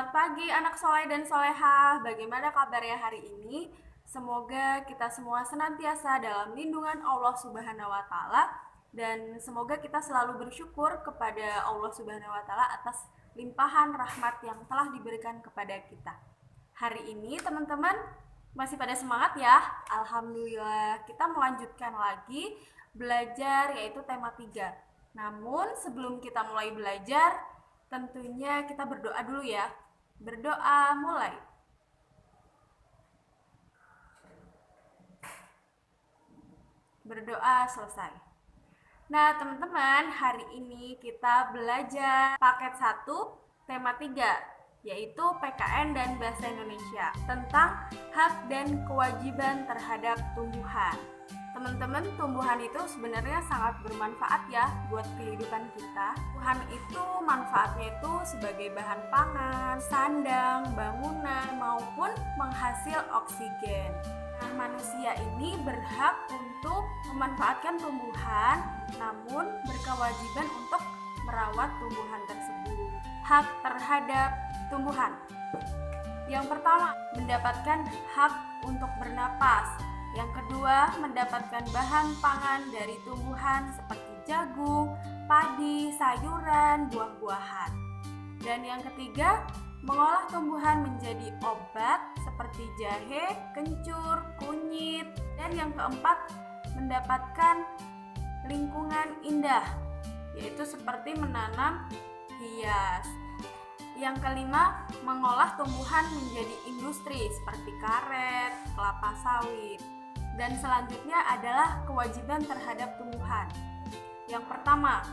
Selamat pagi anak soleh dan solehah. Bagaimana kabarnya hari ini? Semoga kita semua senantiasa dalam lindungan Allah Subhanahu wa taala dan semoga kita selalu bersyukur kepada Allah Subhanahu wa taala atas limpahan rahmat yang telah diberikan kepada kita. Hari ini teman-teman masih pada semangat ya? Alhamdulillah, kita melanjutkan lagi belajar yaitu tema 3. Namun sebelum kita mulai belajar, tentunya kita berdoa dulu ya. Berdoa mulai. Berdoa selesai. Nah, teman-teman, hari ini kita belajar paket 1, tema 3, yaitu PKN dan Bahasa Indonesia, tentang hak dan kewajiban terhadap tumbuhan. Teman-teman, tumbuhan itu sebenarnya sangat bermanfaat ya buat kehidupan kita. Tumbuhan itu manfaatnya itu sebagai bahan pangan, sandang, bangunan, maupun menghasil oksigen. Nah, manusia ini berhak untuk memanfaatkan tumbuhan, namun berkewajiban untuk merawat tumbuhan tersebut. Hak terhadap tumbuhan. Yang pertama, mendapatkan hak untuk bernapas. Yang kedua, mendapatkan bahan pangan dari tumbuhan seperti jagung, padi, sayuran, buah-buahan. Dan yang ketiga, mengolah tumbuhan menjadi obat seperti jahe, kencur, kunyit. Dan yang keempat, mendapatkan lingkungan indah, yaitu seperti menanam hias. Yang kelima, mengolah tumbuhan menjadi industri seperti karet, kelapa sawit. Dan selanjutnya adalah kewajiban terhadap tumbuhan. Yang pertama,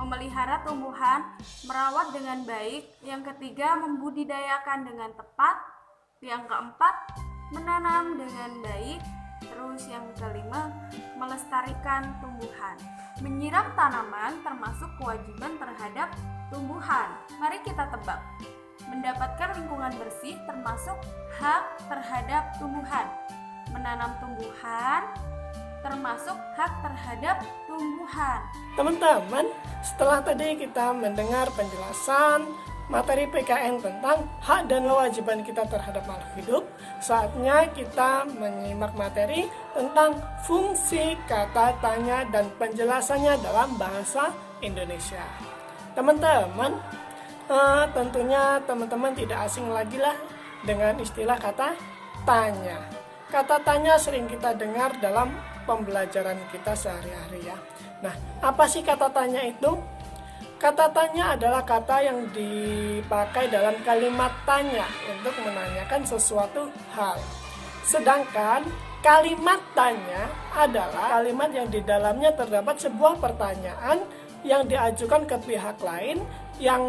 memelihara tumbuhan, merawat dengan baik. Yang ketiga, membudidayakan dengan tepat. Yang keempat, menanam dengan baik. Terus yang kelima, melestarikan tumbuhan. Menyiram tanaman termasuk kewajiban terhadap tumbuhan. Mari kita tebak. Mendapatkan lingkungan bersih termasuk hak terhadap tumbuhan. Menanam tumbuhan termasuk hak terhadap tumbuhan. Teman-teman, setelah tadi kita mendengar penjelasan materi PKN tentang hak dan kewajiban kita terhadap makhluk hidup, saatnya kita menyimak materi tentang fungsi kata tanya dan penjelasannya dalam bahasa Indonesia. Teman-teman, tentunya teman-teman tidak asing lagi lah dengan istilah kata tanya. Kata tanya sering kita dengar dalam pembelajaran kita sehari-hari ya. Nah, apa sih kata tanya itu? Kata tanya adalah kata yang dipakai dalam kalimat tanya untuk menanyakan sesuatu hal. Sedangkan kalimat tanya adalah kalimat yang di dalamnya terdapat sebuah pertanyaan yang diajukan ke pihak lain yang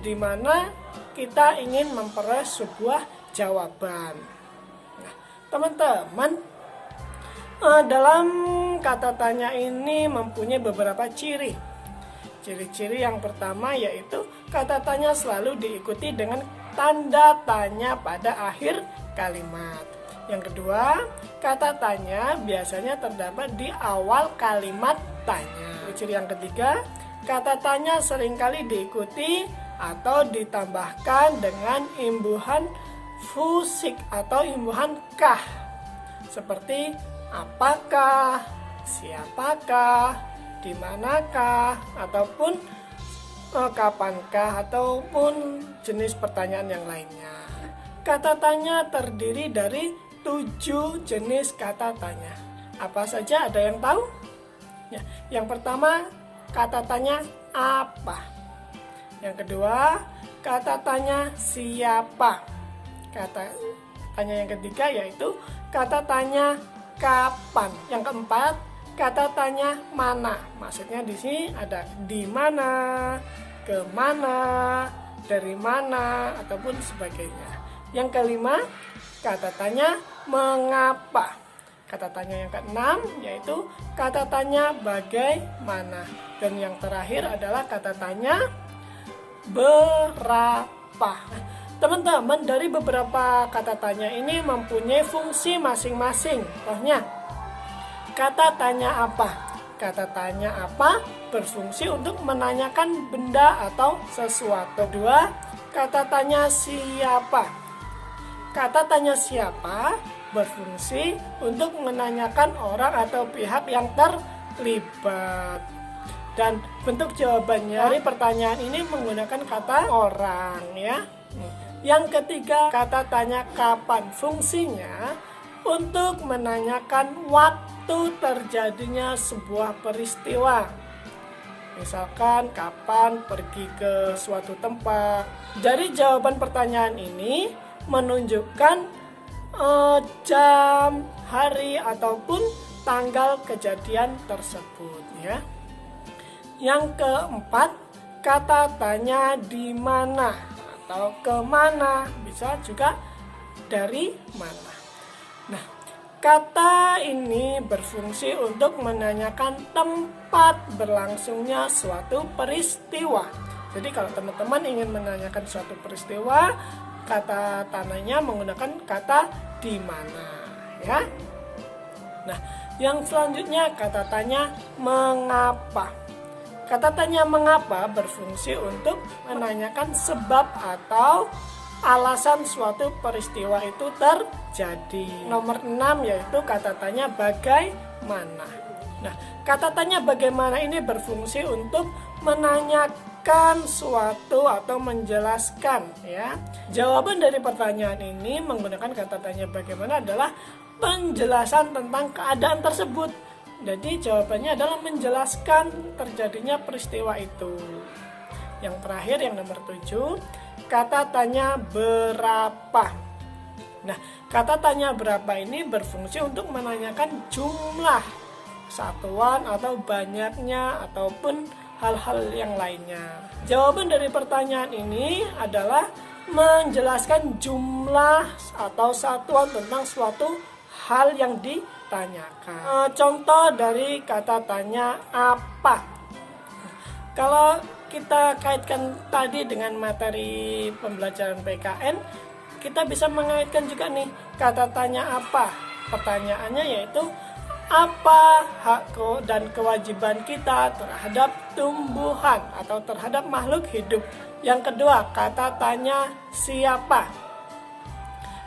dimana kita ingin memperoleh sebuah jawaban. Teman-teman, dalam kata tanya ini mempunyai beberapa ciri. Ciri-ciri yang pertama yaitu kata tanya selalu diikuti dengan tanda tanya pada akhir kalimat. Yang kedua, kata tanya biasanya terdapat di awal kalimat tanya. Ciri yang ketiga, kata tanya seringkali diikuti atau ditambahkan dengan imbuhan fusik atau imbuhan kah, seperti apakah, siapakah, dimanakah, ataupun kapankah, ataupun jenis pertanyaan yang lainnya. Kata tanya terdiri dari 7 jenis kata tanya. Apa saja, ada yang tahu? Ya, yang pertama, kata tanya apa. Yang kedua, kata tanya siapa. Kata tanya yang ketiga yaitu kata tanya kapan. Yang keempat, kata tanya mana. Maksudnya di sini ada di mana, ke mana, dari mana, ataupun sebagainya. Yang kelima, kata tanya mengapa. Kata tanya yang keenam yaitu kata tanya bagaimana. Dan yang terakhir adalah kata tanya berapa. Teman-teman, dari beberapa kata tanya ini mempunyai fungsi masing-masing. Contohnya, kata tanya apa? Kata tanya apa berfungsi untuk menanyakan benda atau sesuatu. Kedua, kata tanya siapa. Kata tanya siapa berfungsi untuk menanyakan orang atau pihak yang terlibat. Dan bentuk jawabannya dari pertanyaan ini menggunakan kata orang, ya. Yang ketiga, kata tanya kapan. Fungsinya untuk menanyakan waktu terjadinya sebuah peristiwa. Misalkan kapan pergi ke suatu tempat. Dari jawaban pertanyaan ini menunjukkan jam, hari ataupun tanggal kejadian tersebut, ya. Yang keempat, kata tanya di mana atau kemana, bisa juga dari mana. Nah, kata ini berfungsi untuk menanyakan tempat berlangsungnya suatu peristiwa. Jadi kalau teman-teman ingin menanyakan suatu peristiwa, kata tanyanya menggunakan kata di mana, ya. Nah, yang selanjutnya kata tanya mengapa. Kata tanya mengapa berfungsi untuk menanyakan sebab atau alasan suatu peristiwa itu terjadi. Nomor 6 yaitu kata tanya bagaimana. Nah, kata tanya bagaimana ini berfungsi untuk menanyakan suatu atau menjelaskan, ya. Jawaban dari pertanyaan ini menggunakan kata tanya bagaimana adalah penjelasan tentang keadaan tersebut. Jadi jawabannya adalah menjelaskan terjadinya peristiwa itu. Yang terakhir, yang nomor 7, kata tanya berapa. Nah, kata tanya berapa ini berfungsi untuk menanyakan jumlah satuan atau banyaknya ataupun hal-hal yang lainnya. Jawaban dari pertanyaan ini adalah menjelaskan jumlah atau satuan tentang suatu hal yang ditanyakan. Contoh dari kata tanya apa. Kalau kita kaitkan tadi dengan materi pembelajaran PKN, kita bisa mengaitkan juga nih kata tanya apa. Pertanyaannya yaitu apa hak dan kewajiban kita terhadap tumbuhan atau terhadap makhluk hidup. Yang kedua, kata tanya siapa.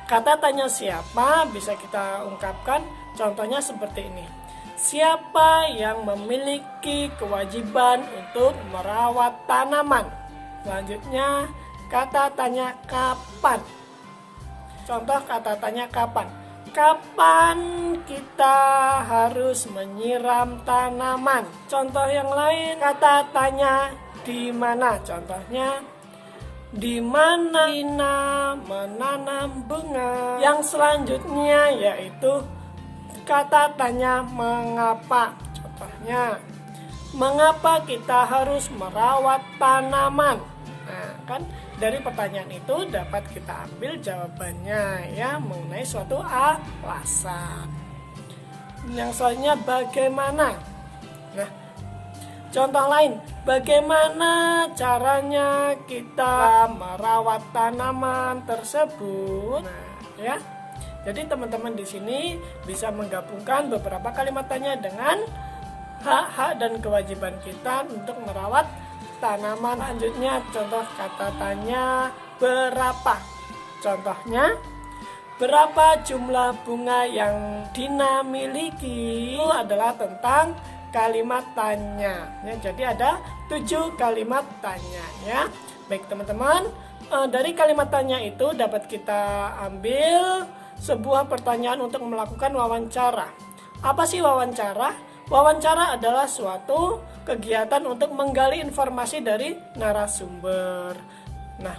Kata tanya siapa bisa kita ungkapkan contohnya seperti ini. Siapa yang memiliki kewajiban untuk merawat tanaman? Selanjutnya, kata tanya kapan. Contoh kata tanya kapan. Kapan kita harus menyiram tanaman? Contoh yang lain, kata tanya di mana? Contohnya, di mana Ina menanam bunga. Yang selanjutnya yaitu kata tanya mengapa. Contohnya, mengapa kita harus merawat tanaman? Nah, kan dari pertanyaan itu dapat kita ambil jawabannya, ya, mengenai suatu alasan. Yang selanjutnya bagaimana? Nah, contoh lain, bagaimana caranya kita merawat tanaman tersebut? Nah, ya. Jadi teman-teman di sini bisa menggabungkan beberapa kalimat tanya dengan hak-hak dan kewajiban kita untuk merawat tanaman. Selanjutnya contoh kata tanya berapa. Contohnya, berapa jumlah bunga yang Dina miliki? Itu adalah tentang kalimat tanya, ya. Jadi ada 7 kalimat tanya, ya. Baik teman-teman, dari kalimat tanya itu dapat kita ambil sebuah pertanyaan untuk melakukan wawancara. Apa sih wawancara? Wawancara adalah suatu kegiatan untuk menggali informasi dari narasumber. Nah,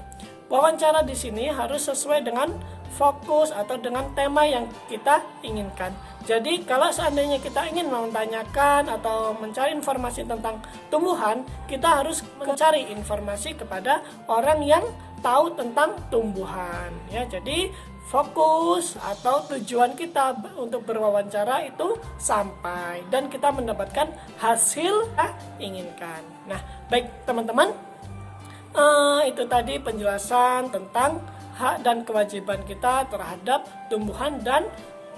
wawancara di sini harus sesuai dengan fokus atau dengan tema yang kita inginkan. Jadi kalau seandainya kita ingin menanyakan atau mencari informasi tentang tumbuhan, kita harus mencari informasi kepada orang yang tahu tentang tumbuhan, ya. Jadi fokus atau tujuan kita untuk berwawancara itu sampai dan kita mendapatkan hasil yang inginkan. Nah, baik teman-teman, itu tadi penjelasan tentang hak dan kewajiban kita terhadap tumbuhan dan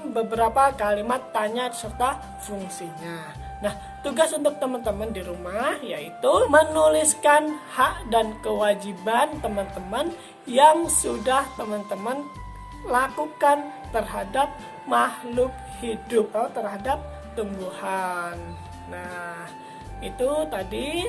beberapa kalimat tanya serta fungsinya. Nah, tugas untuk teman-teman di rumah yaitu menuliskan hak dan kewajiban teman-teman yang sudah teman-teman lakukan terhadap makhluk hidup atau terhadap tumbuhan. Nah, itu tadi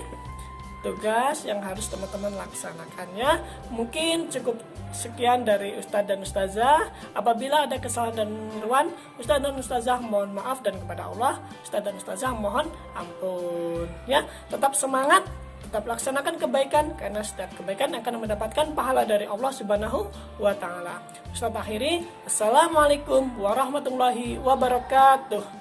tugas yang harus teman-teman laksanakan ya. Mungkin cukup sekian dari Ustadz dan Ustazah. Apabila ada kesalahan dan keliruan, Ustadz dan Ustazah mohon maaf, dan kepada Allah Ustadz dan Ustazah mohon ampun ya. Tetap semangat, tetap laksanakan kebaikan, karena setiap kebaikan akan mendapatkan pahala dari Allah Subhanahu wa taala. Ustadz akhiri, Assalamualaikum warahmatullahi wabarakatuh.